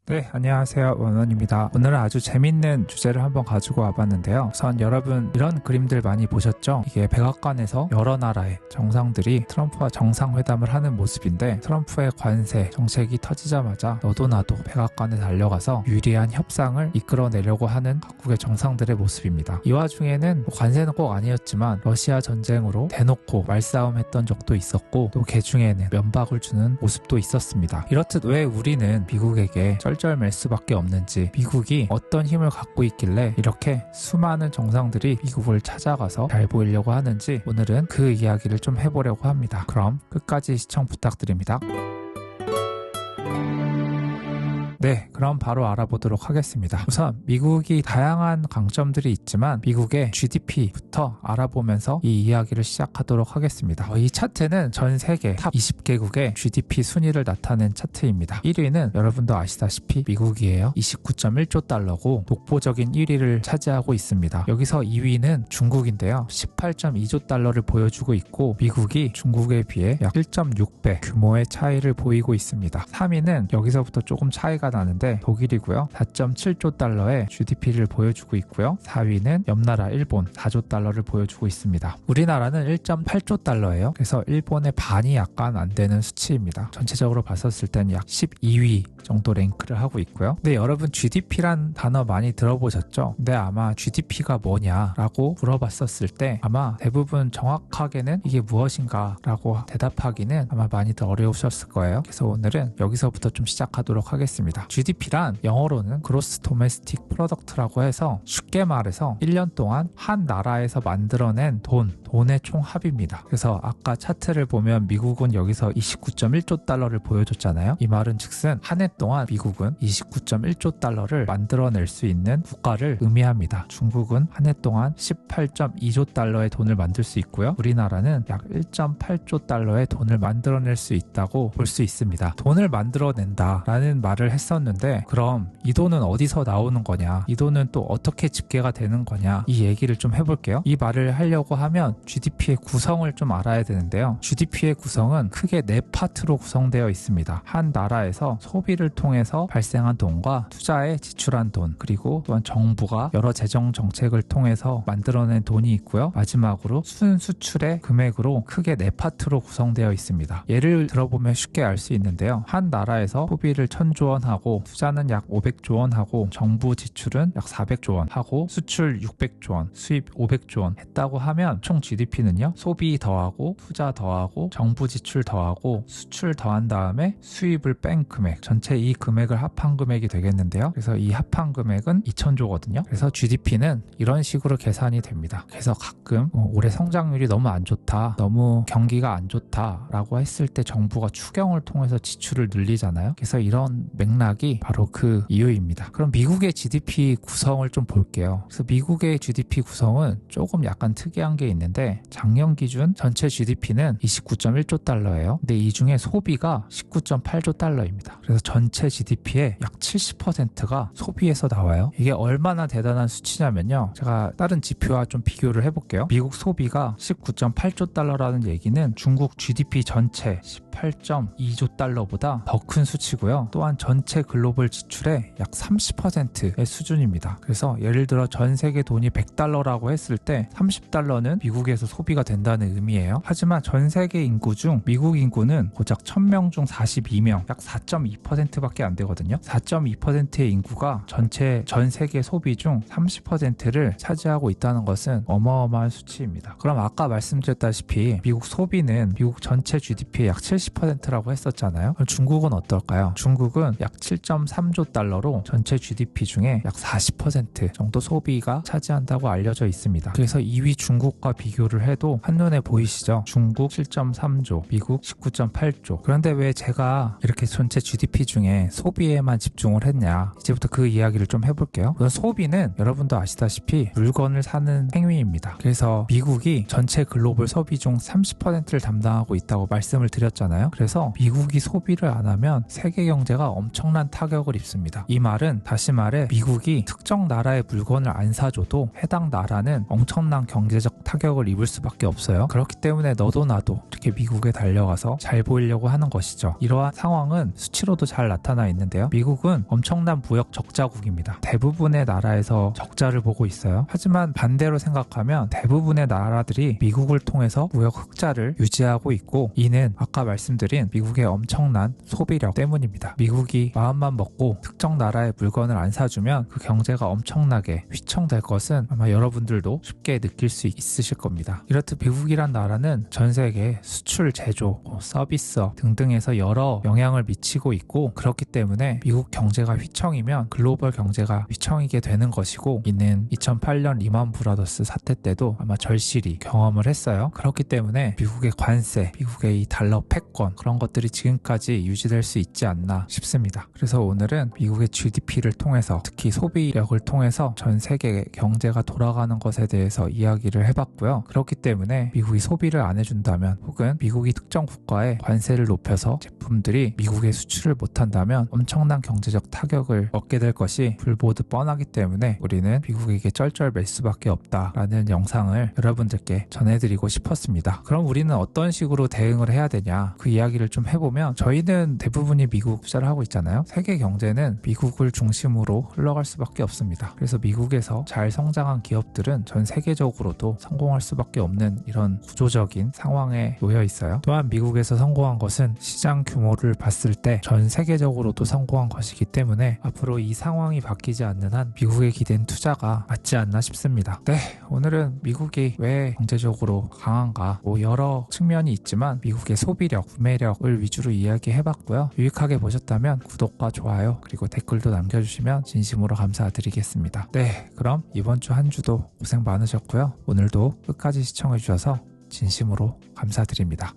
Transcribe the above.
네, 안녕하세요. 원원입니다. 오늘은 아주 재밌는 주제를 한번 가지고 와봤는데요. 우선 여러분 이런 그림들 많이 보셨죠? 이게 백악관에서 여러 나라의 정상들이 트럼프와 정상회담을 하는 모습인데, 트럼프의 관세 정책이 터지자마자 너도 나도 백악관에 달려가서 유리한 협상을 이끌어내려고 하는 각국의 정상들의 모습입니다. 이 와중에는 관세는 꼭 아니었지만 러시아 전쟁으로 대놓고 말싸움했던 적도 있었고, 또 개중에는 면박을 주는 모습도 있었습니다. 이렇듯 왜 우리는 미국에게 쩔쩔맬 수밖에 없는지, 미국이 어떤 힘을 갖고 있길래 이렇게 수많은 정상들이 미국을 찾아가서 잘 보이려고 하는지, 오늘은 그 이야기를 좀 해보려고 합니다. 그럼 끝까지 시청 부탁드립니다. 네, 그럼 바로 알아보도록 하겠습니다. 우선 미국이 다양한 강점들이 있지만 미국의 GDP부터 알아보면서 이 이야기를 시작하도록 하겠습니다. 이 차트는 전 세계 탑 20개국의 GDP 순위를 나타낸 차트입니다. 1위는 여러분도 아시다시피 미국이에요. 29.1조 달러고 독보적인 1위를 차지하고 있습니다. 여기서 2위는 중국인데요. 18.2조 달러를 보여주고 있고, 미국이 중국에 비해 약 1.6배 규모의 차이를 보이고 있습니다. 3위는 여기서부터 조금 차이가 나는데 독일이고요. 4.7조 달러의 GDP를 보여주고 있고요. 4위는 옆나라 일본 4조 달러를 보여주고 있습니다. 우리나라는 1.8조 달러예요. 그래서 일본의 반이 약간 안 되는 수치입니다. 전체적으로 봤었을 때는 약 12위 정도 랭크를 하고 있고요. 근데 여러분 GDP란 단어 많이 들어보셨죠? 근데 아마 GDP가 뭐냐라고 물어봤었을 때 아마 대부분 정확하게는 이게 무엇인가 라고 대답하기는 아마 많이 더 어려우셨을 거예요. 그래서 오늘은 여기서부터 좀 시작하도록 하겠습니다. GDP란 영어로는 Gross Domestic Product라고 해서 쉽게 말해서 1년 동안 한 나라에서 만들어낸 돈의 총합입니다. 그래서 아까 차트를 보면 미국은 여기서 29.1조 달러를 보여줬잖아요. 이 말은 즉슨 한 해 동안 미국은 29.1조 달러를 만들어낼 수 있는 국가를 의미합니다. 중국은 한 해 동안 18.2조 달러의 돈을 만들 수 있고요. 우리나라는 약 1.8조 달러의 돈을 만들어낼 수 있다고 볼 수 있습니다. 돈을 만들어낸다라는 말을 했었는데, 그럼 이 돈은 어디서 나오는 거냐, 이 돈은 또 어떻게 집계가 되는 거냐, 이 얘기를 좀 해볼게요. 이 말을 하려고 하면 GDP의 구성을 좀 알아야 되는데요. GDP의 구성은 크게 네 파트로 구성되어 있습니다. 한 나라에서 소비를 통해서 발생한 돈과 투자에 지출한 돈, 그리고 또한 정부가 여러 재정 정책을 통해서 만들어낸 돈이 있고요. 마지막으로 순수출의 금액으로 크게 네 파트로 구성되어 있습니다. 예를 들어보면 쉽게 알 수 있는데요. 한 나라에서 소비를 1000조 원 하고, 투자는 약 500조 원 하고, 정부 지출은 약 400조 원 하고, 수출 600조 원, 수입 500조 원 했다고 하면 총 GDP는요, 소비 더하고 투자 더하고 정부 지출 더하고 수출 더한 다음에 수입을 뺀 금액, 전체 이 금액을 합한 금액이 되겠는데요. 그래서 이 합한 금액은 2000조거든요. 그래서 GDP는 이런 식으로 계산이 됩니다. 그래서 가끔 올해 성장률이 너무 안 좋다, 너무 경기가 안 좋다 라고 했을 때 정부가 추경을 통해서 지출을 늘리잖아요. 그래서 이런 맥락이 바로 그 이유입니다. 그럼 미국의 GDP 구성을 좀 볼게요. 그래서 미국의 GDP 구성은 조금 약간 특이한 게 있는데, 작년 기준 전체 GDP는 29.1조 달러예요. 근데 이 중에 소비가 19.8조 달러입니다. 그래서 전체 GDP의 약 70%가 소비에서 나와요. 이게 얼마나 대단한 수치냐면요, 제가 다른 지표와 좀 비교를 해볼게요. 미국 소비가 19.8조 달러라는 얘기는 중국 GDP 전체 18.2조 달러보다 더 큰 수치고요. 또한 전체 글로벌 지출의 약 30%의 수준입니다. 그래서 예를 들어 전 세계 돈이 100달러라고 했을 때 30달러는 미국에서 소비가 된다는 의미예요. 하지만 전 세계 인구 중 미국 인구는 고작 1000명 중 42명, 약 4.2%밖에 안 되거든요. 4.2%의 인구가 전체 전 세계 소비 중 30%를 차지하고 있다는 것은 어마어마한 수치입니다. 그럼 아까 말씀드렸다시피 미국 소비는 미국 전체 GDP의 약 70%라고 했었잖아요. 그럼 중국은 어떨까요? 중국은 약 7.3조 달러로 전체 GDP 중에 약 40% 정도 소비가 차지한다고 알려져 있습니다. 그래서 2위 중국과 비교를 해도 한눈에 보이시죠? 중국 7.3조, 미국 19.8조. 그런데 왜 제가 이렇게 전체 GDP 중에 소비에만 집중을 했냐? 이제부터 그 이야기를 좀 해볼게요. 우선 소비는 여러분도 아시다시피 물건을 사는 행위입니다. 그래서 미국이 전체 글로벌 소비 중 30%를 담당하고 있다고 말씀을 드렸잖아요. 그래서 미국이 소비를 안 하면 세계 경제가 엄청난 타격을 입습니다. 이 말은 다시 말해 미국이 특정 나라의 물건을 안 사줘도 해당 나라는 엄청난 경제적 타격을 입을 수밖에 없어요. 그렇기 때문에 너도 나도 이렇게 미국에 달려가서 잘 보이려고 하는 것이죠. 이러한 상황은 수치로 차트로도 잘 나타나 있는데요. 미국은 엄청난 무역 적자국입니다. 대부분의 나라에서 적자를 보고 있어요. 하지만 반대로 생각하면 대부분의 나라들이 미국을 통해서 무역 흑자를 유지하고 있고, 이는 아까 말씀드린 미국의 엄청난 소비력 때문입니다. 미국이 마음만 먹고 특정 나라의 물건을 안 사주면 그 경제가 엄청나게 휘청될 것은 아마 여러분들도 쉽게 느낄 수 있으실 겁니다. 이렇듯 미국이란 나라는 전 세계 수출, 제조, 서비스업 등등에서 여러 영향을 미치고 있고, 그렇기 때문에 미국 경제가 휘청이면 글로벌 경제가 휘청이게 되는 것이고, 이는 2008년 리만 브라더스 사태 때도 아마 절실히 경험을 했어요. 그렇기 때문에 미국의 관세, 미국의 이 달러 패권, 그런 것들이 지금까지 유지될 수 있지 않나 싶습니다. 그래서 오늘은 미국의 GDP를 통해서, 특히 소비력을 통해서 전 세계 경제가 돌아가는 것에 대해서 이야기를 해봤고요. 그렇기 때문에 미국이 소비를 안 해준다면, 혹은 미국이 특정 국가에 관세를 높여서 제품들이 미국에 수출을 못한다면 엄청난 경제적 타격을 얻게 될 것이 불보듯 뻔하기 때문에 우리는 미국에게 쩔쩔맬 수밖에 없다라는 영상을 여러분들께 전해드리고 싶었습니다. 그럼 우리는 어떤 식으로 대응을 해야 되냐, 그 이야기를 좀 해보면, 저희는 대부분이 미국 투자를 하고 있잖아요. 세계 경제는 미국을 중심으로 흘러갈 수밖에 없습니다. 그래서 미국에서 잘 성장한 기업들은 전 세계적으로도 성공할 수밖에 없는 이런 구조적인 상황에 놓여 있어요. 또한 미국에서 성공한 것은 시장 규모를 봤을 때 전 세계적으로도 성공한 것이기 때문에 앞으로 이 상황이 바뀌지 않는 한 미국에 기댄 투자가 맞지 않나 싶습니다. 네, 오늘은 미국이 왜 경제적으로 강한가, 여러 측면이 있지만 미국의 소비력, 구매력을 위주로 이야기해봤고요. 유익하게 보셨다면 구독과 좋아요, 그리고 댓글도 남겨주시면 진심으로 감사드리겠습니다. 네, 그럼 이번 주 한 주도 고생 많으셨고요. 오늘도 끝까지 시청해주셔서 진심으로 감사드립니다.